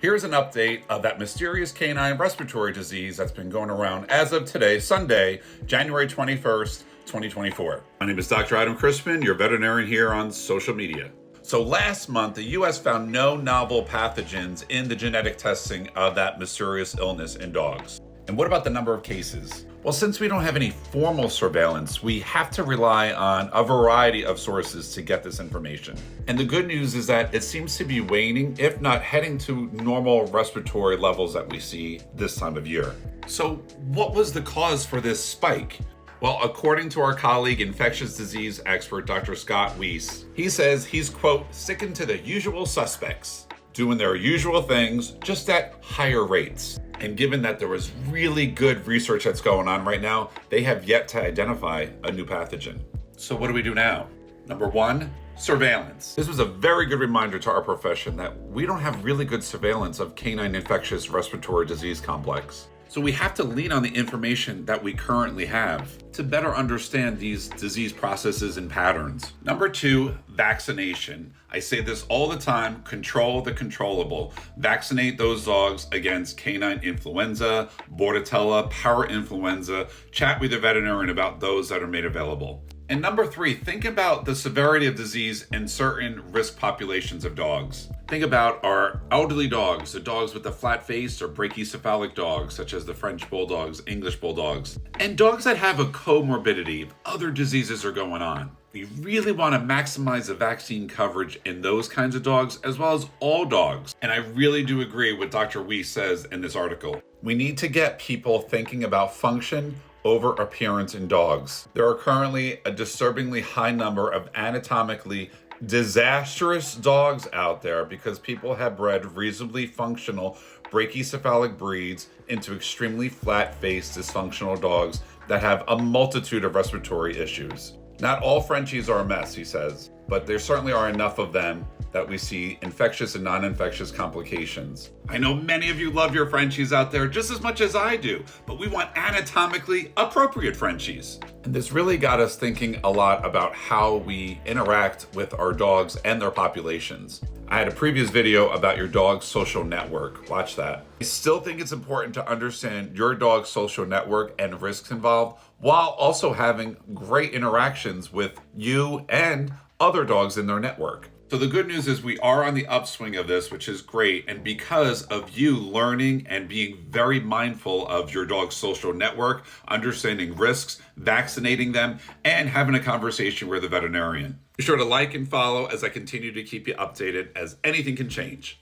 Here's an update of that mysterious canine respiratory disease that's been going around as of today, Sunday, January 21st, 2024. My name is Dr. Adam Crispin, your veterinarian here on social media. So last month, the U.S. found no novel pathogens in the genetic testing of that mysterious illness in dogs. And what about the number of cases? Well, since we don't have any formal surveillance, we have to rely on a variety of sources to get this information. And the good news is that it seems to be waning, if not heading to normal respiratory levels that we see this time of year. So what was the cause for this spike? Well, according to our colleague, infectious disease expert, Dr. Scott Weiss, he says he's, quote, sticking to the usual suspects, doing their usual things, just at higher rates. And given that there was really good research that's going on right now, they have yet to identify a new pathogen. So what do we do now? Number one, surveillance. This was a very good reminder to our profession that we don't have really good surveillance of canine infectious respiratory disease complex. So we have to lean on the information that we currently have to better understand these disease processes and patterns. Number two, vaccination. I say this all the time, control the controllable. Vaccinate those dogs against canine influenza, bordetella, parainfluenza. Chat with the veterinarian about those that are made available. And number three, think about the severity of disease in certain risk populations of dogs. Think about our elderly dogs, the dogs with the flat face or brachycephalic dogs, such as the French bulldogs, English bulldogs, and dogs that have a comorbidity if other diseases are going on. We really want to maximize the vaccine coverage in those kinds of dogs, as well as all dogs. And I really do agree with Dr. Weiss says in this article. We need to get people thinking about function over appearance in dogs. There are currently a disturbingly high number of anatomically disastrous dogs out there because people have bred reasonably functional brachycephalic breeds into extremely flat-faced dysfunctional dogs that have a multitude of respiratory issues. Not all Frenchies are a mess, he says, but there certainly are enough of them that we see infectious and non-infectious complications. I know many of you love your Frenchies out there just as much as I do, but we want anatomically appropriate Frenchies. And this really got us thinking a lot about how we interact with our dogs and their populations. I had a previous video about your dog's social network. Watch that. I still think it's important to understand your dog's social network and risks involved, while also having great interactions with you and other dogs in their network. So the good news is we are on the upswing of this, which is great. And because of you learning and being very mindful of your dog's social network, understanding risks, vaccinating them, and having a conversation with a veterinarian. Be sure to like and follow as I continue to keep you updated as anything can change.